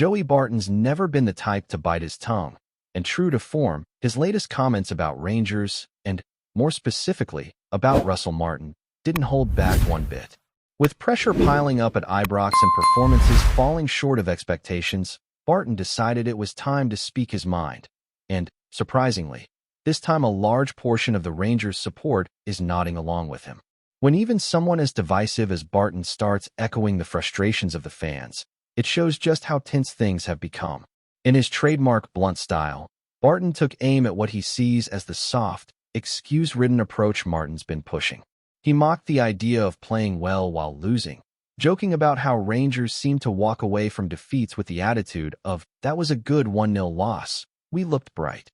Joey Barton's never been the type to bite his tongue, and true to form, his latest comments about Rangers, and, more specifically, about Russell Martin, didn't hold back one bit. With pressure piling up at Ibrox and performances falling short of expectations, Barton decided it was time to speak his mind. And, surprisingly, this time a large portion of the Rangers' support is nodding along with him. When even someone as divisive as Barton starts echoing the frustrations of the fans, it shows just how tense things have become. In his trademark blunt style, Barton took aim at what he sees as the soft, excuse-ridden approach Martin's been pushing. He mocked the idea of playing well while losing, joking about how Rangers seem to walk away from defeats with the attitude of, "That was a good 1-0 loss. We looked bright."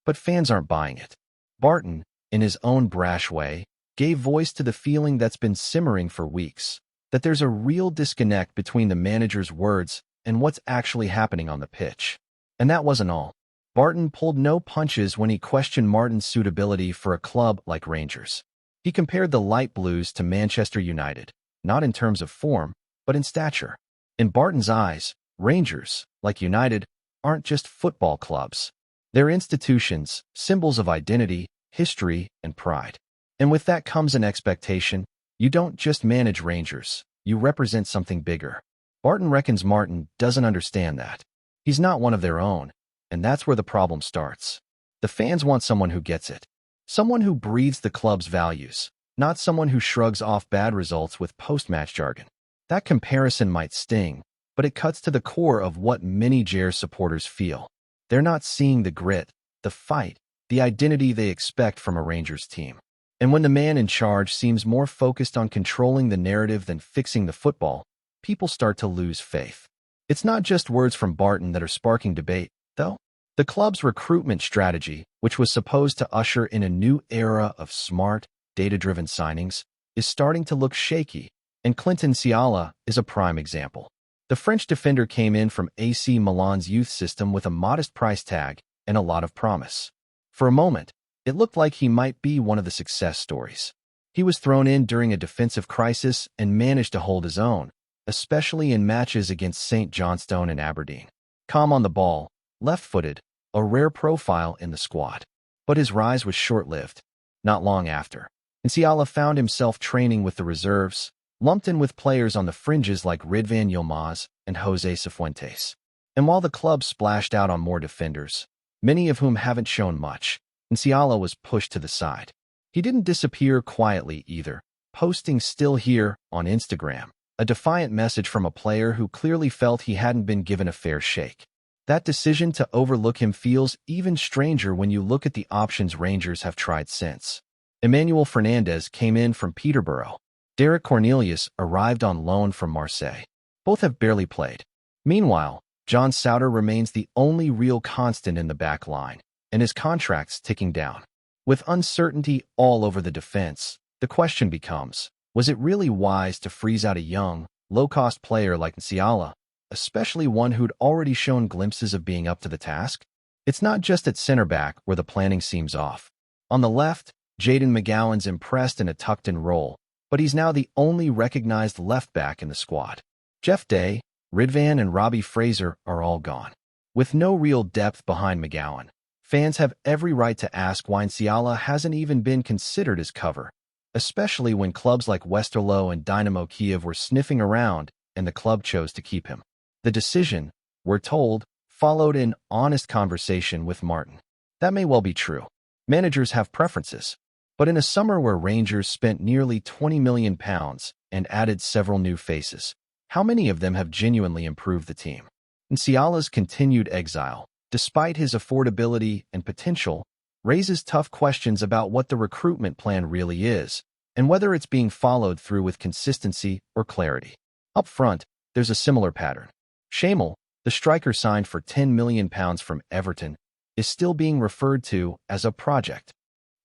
But fans aren't buying it. Barton, in his own brash way, gave voice to the feeling that's been simmering for weeks, that there's a real disconnect between the manager's words and what's actually happening on the pitch. And that wasn't all. Barton pulled no punches when he questioned Martin's suitability for a club like Rangers. He compared the Light Blues to Manchester United, not in terms of form, but in stature. In Barton's eyes, Rangers, like United, aren't just football clubs. They're institutions, symbols of identity, history, and pride. And with that comes an expectation. You don't just manage Rangers, you represent something bigger. Barton reckons Martin doesn't understand that. He's not one of their own, and that's where the problem starts. The fans want someone who gets it. Someone who breathes the club's values, not someone who shrugs off bad results with post-match jargon. That comparison might sting, but it cuts to the core of what many Jers supporters feel. They're not seeing the grit, the fight, the identity they expect from a Rangers team. And when the man in charge seems more focused on controlling the narrative than fixing the football, people start to lose faith. It's not just words from Barton that are sparking debate, though. The club's recruitment strategy, which was supposed to usher in a new era of smart, data-driven signings, is starting to look shaky, and Clinton Niala is a prime example. The French defender came in from AC Milan's youth system with a modest price tag and a lot of promise. For a moment, it looked like he might be one of the success stories. He was thrown in during a defensive crisis and managed to hold his own, especially in matches against St. Johnstone and Aberdeen. Calm on the ball, left-footed, a rare profile in the squad. But his rise was short-lived. Not long after, Niala found himself training with the reserves, lumped in with players on the fringes like Ridvan Yilmaz and Jose Cifuentes. And while the club splashed out on more defenders, many of whom haven't shown much, Niala was pushed to the side. He didn't disappear quietly either, posting "still here" on Instagram, a defiant message from a player who clearly felt he hadn't been given a fair shake. That decision to overlook him feels even stranger when you look at the options Rangers have tried since. Emmanuel Fernandez came in from Peterborough. Derek Cornelius arrived on loan from Marseille. Both have barely played. Meanwhile, John Souter remains the only real constant in the back line, and his contract's ticking down. With uncertainty all over the defense, the question becomes, was it really wise to freeze out a young, low-cost player like Niala, especially one who'd already shown glimpses of being up to the task? It's not just at center back where the planning seems off. On the left, Jayden McGowan's impressed in a tucked-in role, but he's now the only recognized left back in the squad. Jeff Day, Ridvan and Robbie Fraser are all gone. With no real depth behind McGowan, fans have every right to ask why Niala hasn't even been considered as cover, especially when clubs like Westerlo and Dynamo Kiev were sniffing around and the club chose to keep him. The decision, we're told, followed an honest conversation with Martin. That may well be true. Managers have preferences. But in a summer where Rangers spent nearly £20 million and added several new faces, how many of them have genuinely improved the team? Niala's continued exile, despite his affordability and potential, raises tough questions about what the recruitment plan really is and whether it's being followed through with consistency or clarity. Up front, there's a similar pattern. Shamel, the striker signed for £10 million from Everton, is still being referred to as a project.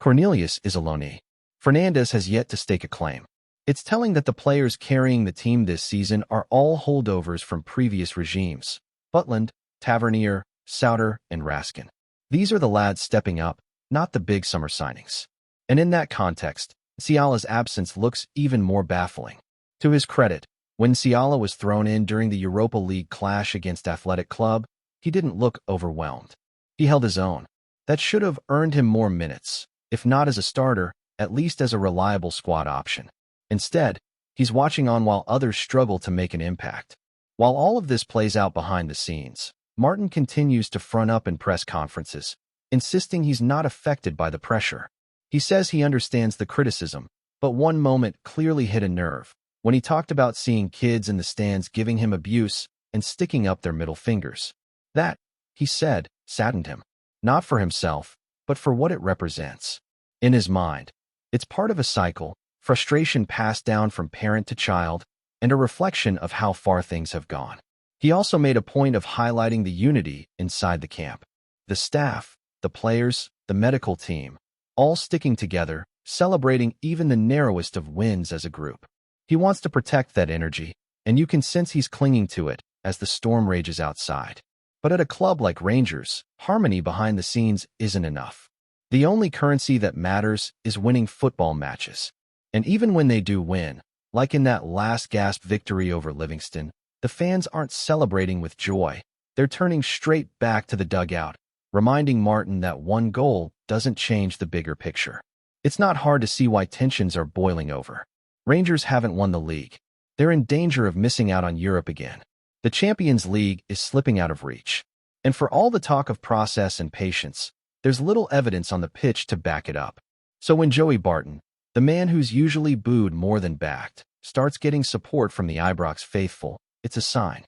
Cornelius is a loanee. Fernandez has yet to stake a claim. It's telling that the players carrying the team this season are all holdovers from previous regimes: Butland, Tavernier, Souter, and Raskin. These are the lads stepping up, not the big summer signings. And in that context, Niala's absence looks even more baffling. To his credit, When Niala was thrown in during the Europa League clash against Athletic Club, he didn't look overwhelmed. He held his own. That should have earned him more minutes, if not as a starter, at least as a reliable squad option. Instead, he's watching on while others struggle to make an impact. While all of this plays out behind the scenes, Martin continues to front up in press conferences, insisting he's not affected by the pressure. He says he understands the criticism, but one moment clearly hit a nerve when he talked about seeing kids in the stands giving him abuse and sticking up their middle fingers. That, he said, saddened him, not for himself, but for what it represents. In his mind, it's part of a cycle, frustration passed down from parent to child, and a reflection of how far things have gone. He also made a point of highlighting the unity inside the camp. The staff, the players, the medical team, all sticking together, celebrating even the narrowest of wins as a group. He wants to protect that energy, and you can sense he's clinging to it as the storm rages outside. But at a club like Rangers, harmony behind the scenes isn't enough. The only currency that matters is winning football matches. And even when they do win, like in that last-gasp victory over Livingston, the fans aren't celebrating with joy. They're turning straight back to the dugout, reminding Martin that one goal doesn't change the bigger picture. It's not hard to see why tensions are boiling over. Rangers haven't won the league. They're in danger of missing out on Europe again. The Champions League is slipping out of reach. And for all the talk of process and patience, there's little evidence on the pitch to back it up. So when Joey Barton, the man who's usually booed more than backed, starts getting support from the Ibrox faithful, it's a sign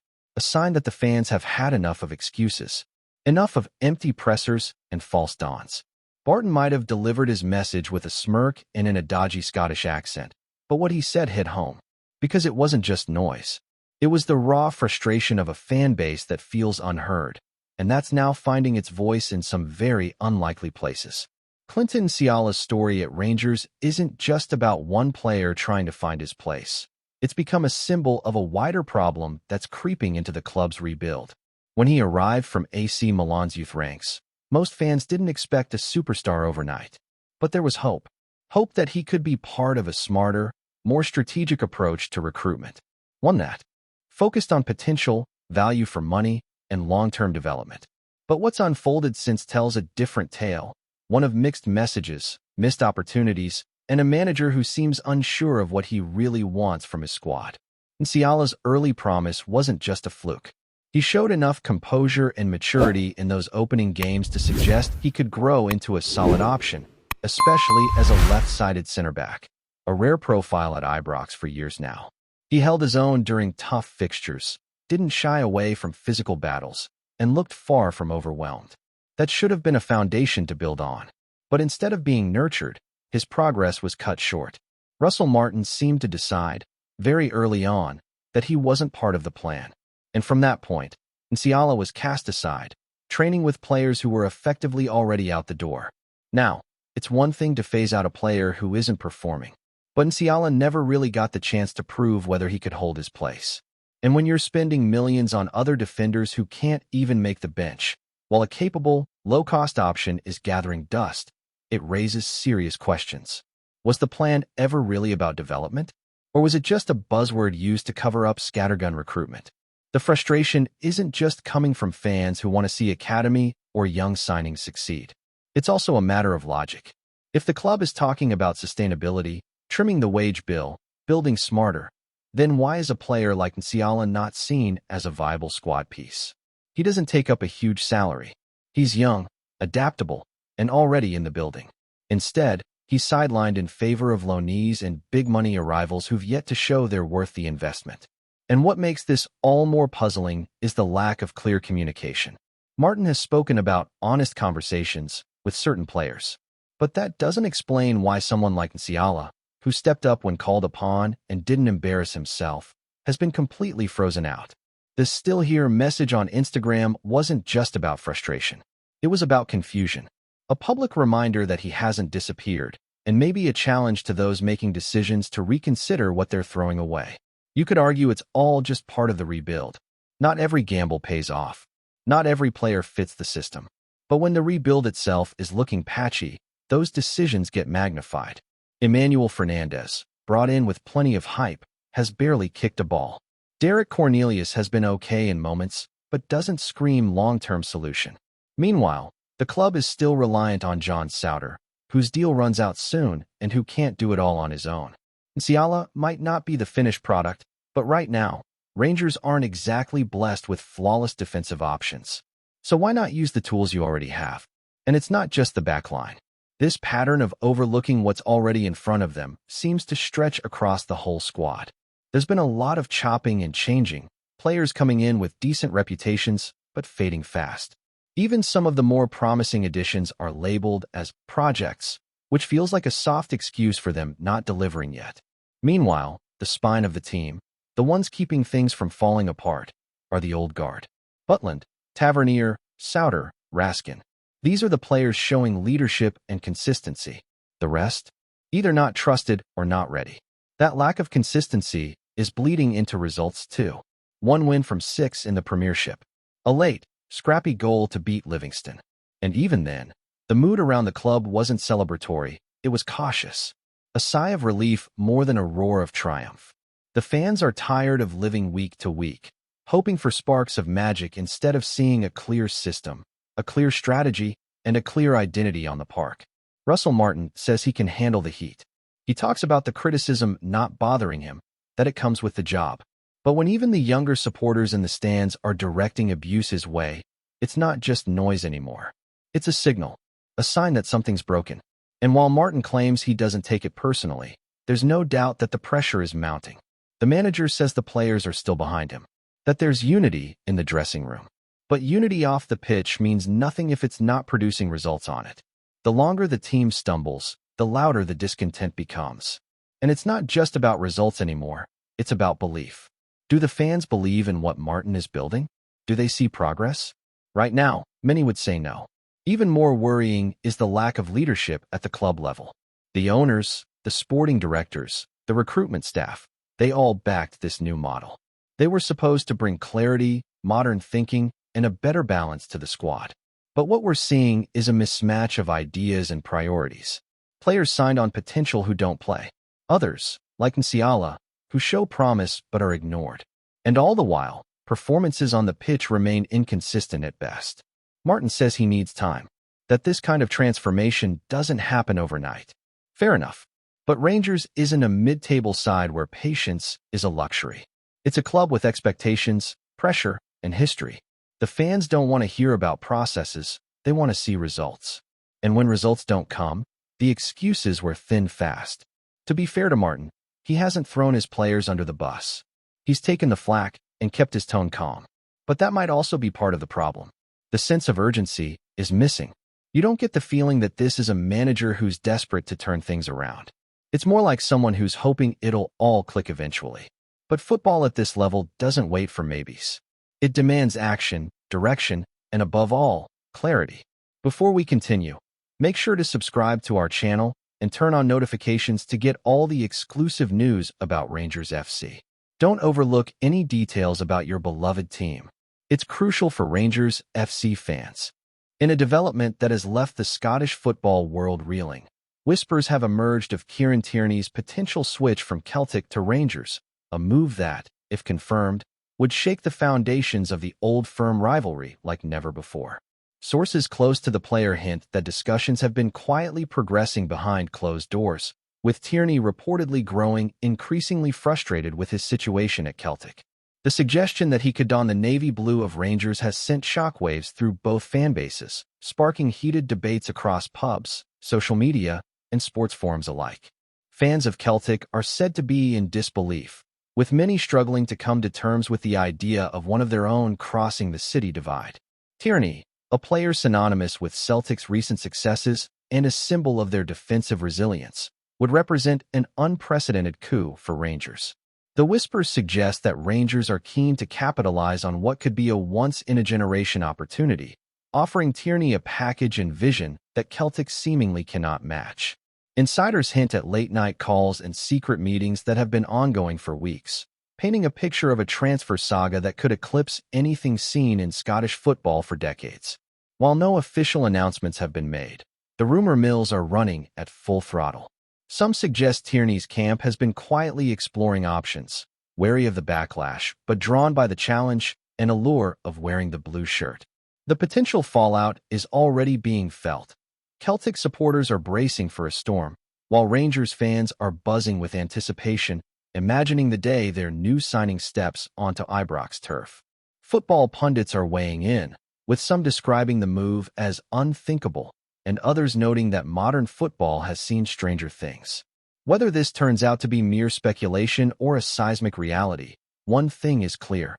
that the fans have had enough of excuses, enough of empty pressers and false dawns. Barton might have delivered his message with a smirk and in a dodgy Scottish accent, but what he said hit home, because it wasn't just noise. It was the raw frustration of a fan base that feels unheard, and that's now finding its voice in some very unlikely places. Clinton Niala's story at Rangers isn't just about one player trying to find his place. It's become a symbol of a wider problem that's creeping into the club's rebuild. When he arrived from AC Milan's youth ranks, most fans didn't expect a superstar overnight. But there was hope. Hope that he could be part of a smarter, more strategic approach to recruitment. One that focused on potential, value for money, and long-term development. But what's unfolded since tells a different tale, one of mixed messages, missed opportunities, and a manager who seems unsure of what he really wants from his squad. Niala's early promise wasn't just a fluke. He showed enough composure and maturity in those opening games to suggest he could grow into a solid option, especially as a left-sided center back, a rare profile at Ibrox for years now. He held his own during tough fixtures, didn't shy away from physical battles, and looked far from overwhelmed. That should have been a foundation to build on. But instead of being nurtured, his progress was cut short. Russell Martin seemed to decide, very early on, that he wasn't part of the plan. And from that point, Niala was cast aside, training with players who were effectively already out the door. Now, it's one thing to phase out a player who isn't performing, but Niala never really got the chance to prove whether he could hold his place. And when you're spending millions on other defenders who can't even make the bench, while a capable, low-cost option is gathering dust, it raises serious questions. Was the plan ever really about development? Or was it just a buzzword used to cover up scattergun recruitment? The frustration isn't just coming from fans who want to see academy or young signings succeed. It's also a matter of logic. If the club is talking about sustainability, trimming the wage bill, building smarter, then why is a player like Niala not seen as a viable squad piece? He doesn't take up a huge salary. He's young, adaptable, and already in the building. Instead, he's sidelined in favor of loanees and big-money arrivals who've yet to show they're worth the investment. And what makes this all more puzzling is the lack of clear communication. Martin has spoken about honest conversations with certain players, but that doesn't explain why someone like Niala, who stepped up when called upon and didn't embarrass himself, has been completely frozen out. The "still here" message on Instagram wasn't just about frustration. It was about confusion, a public reminder that he hasn't disappeared, and maybe a challenge to those making decisions to reconsider what they're throwing away. You could argue it's all just part of the rebuild. Not every gamble pays off. Not every player fits the system. But when the rebuild itself is looking patchy, those decisions get magnified. Emmanuel Fernandez, brought in with plenty of hype, has barely kicked a ball. Derek Cornelius has been okay in moments, but doesn't scream long-term solution. Meanwhile, the club is still reliant on John Souter, whose deal runs out soon and who can't do it all on his own. Niala might not be the finished product, but right now, Rangers aren't exactly blessed with flawless defensive options. So why not use the tools you already have? And it's not just the backline. This pattern of overlooking what's already in front of them seems to stretch across the whole squad. There's been a lot of chopping and changing, players coming in with decent reputations, but fading fast. Even some of the more promising additions are labeled as projects, which feels like a soft excuse for them not delivering yet. Meanwhile, the spine of the team, the ones keeping things from falling apart, are the old guard. Butland, Tavernier, Souter, Raskin. These are the players showing leadership and consistency. The rest? Either not trusted or not ready. That lack of consistency is bleeding into results too. 1 win from 6 in the Premiership. A late, scrappy goal to beat Livingston. And even then, the mood around the club wasn't celebratory, it was cautious. A sigh of relief more than a roar of triumph. The fans are tired of living week to week, hoping for sparks of magic instead of seeing a clear system, a clear strategy, and a clear identity on the park. Russell Martin says he can handle the heat. He talks about the criticism not bothering him, that it comes with the job. But when even the younger supporters in the stands are directing abuse his way, it's not just noise anymore. It's a signal, a sign that something's broken. And while Martin claims he doesn't take it personally, there's no doubt that the pressure is mounting. The manager says the players are still behind him, that there's unity in the dressing room. But unity off the pitch means nothing if it's not producing results on it. The longer the team stumbles, the louder the discontent becomes. And it's not just about results anymore, it's about belief. Do the fans believe in what Martin is building? Do they see progress? Right now, many would say no. Even more worrying is the lack of leadership at the club level. The owners, the sporting directors, the recruitment staff, they all backed this new model. They were supposed to bring clarity, modern thinking, and a better balance to the squad. But what we're seeing is a mismatch of ideas and priorities. Players signed on potential who don't play. Others, like Niala, who show promise but are ignored. And all the while, performances on the pitch remain inconsistent at best. Martin says he needs time, that this kind of transformation doesn't happen overnight. Fair enough. But Rangers isn't a mid-table side where patience is a luxury. It's a club with expectations, pressure, and history. The fans don't want to hear about processes, they want to see results. And when results don't come, the excuses were thin fast. To be fair to Martin, he hasn't thrown his players under the bus. He's taken the flak and kept his tone calm. But that might also be part of the problem. The sense of urgency is missing. You don't get the feeling that this is a manager who's desperate to turn things around. It's more like someone who's hoping it'll all click eventually. But football at this level doesn't wait for maybes. It demands action, direction, and above all, clarity. Before we continue, make sure to subscribe to our channel and turn on notifications to get all the exclusive news about Rangers FC. Don't overlook any details about your beloved team. It's crucial for Rangers FC fans. In a development that has left the Scottish football world reeling, whispers have emerged of Kieran Tierney's potential switch from Celtic to Rangers, a move that, if confirmed, would shake the foundations of the old firm rivalry like never before. Sources close to the player hint that discussions have been quietly progressing behind closed doors, with Tierney reportedly growing increasingly frustrated with his situation at Celtic. The suggestion that he could don the navy blue of Rangers has sent shockwaves through both fan bases, sparking heated debates across pubs, social media, and sports forums alike. Fans of Celtic are said to be in disbelief, with many struggling to come to terms with the idea of one of their own crossing the city divide. Tierney, a player synonymous with Celtic's recent successes and a symbol of their defensive resilience, would represent an unprecedented coup for Rangers. The whispers suggest that Rangers are keen to capitalize on what could be a once-in-a-generation opportunity, offering Tierney a package and vision that Celtic seemingly cannot match. Insiders hint at late-night calls and secret meetings that have been ongoing for weeks, painting a picture of a transfer saga that could eclipse anything seen in Scottish football for decades. While no official announcements have been made, the rumor mills are running at full throttle. Some suggest Tierney's camp has been quietly exploring options, wary of the backlash, but drawn by the challenge and allure of wearing the blue shirt. The potential fallout is already being felt. Celtic supporters are bracing for a storm, while Rangers fans are buzzing with anticipation, imagining the day their new signing steps onto Ibrox turf. Football pundits are weighing in, with some describing the move as unthinkable, and others noting that modern football has seen stranger things. Whether this turns out to be mere speculation or a seismic reality, one thing is clear.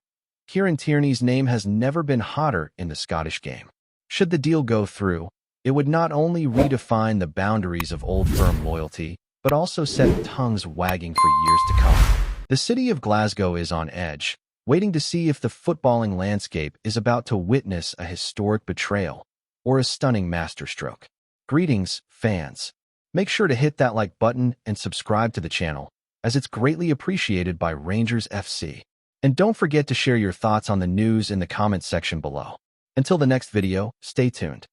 Kieran Tierney's name has never been hotter in the Scottish game. Should the deal go through, it would not only redefine the boundaries of Old Firm loyalty, but also set tongues wagging for years to come. The city of Glasgow is on edge, waiting to see if the footballing landscape is about to witness a historic betrayal or a stunning masterstroke. Greetings, fans. Make sure to hit that like button and subscribe to the channel, as it's greatly appreciated by Rangers FC. And don't forget to share your thoughts on the news in the comments section below. Until the next video, stay tuned.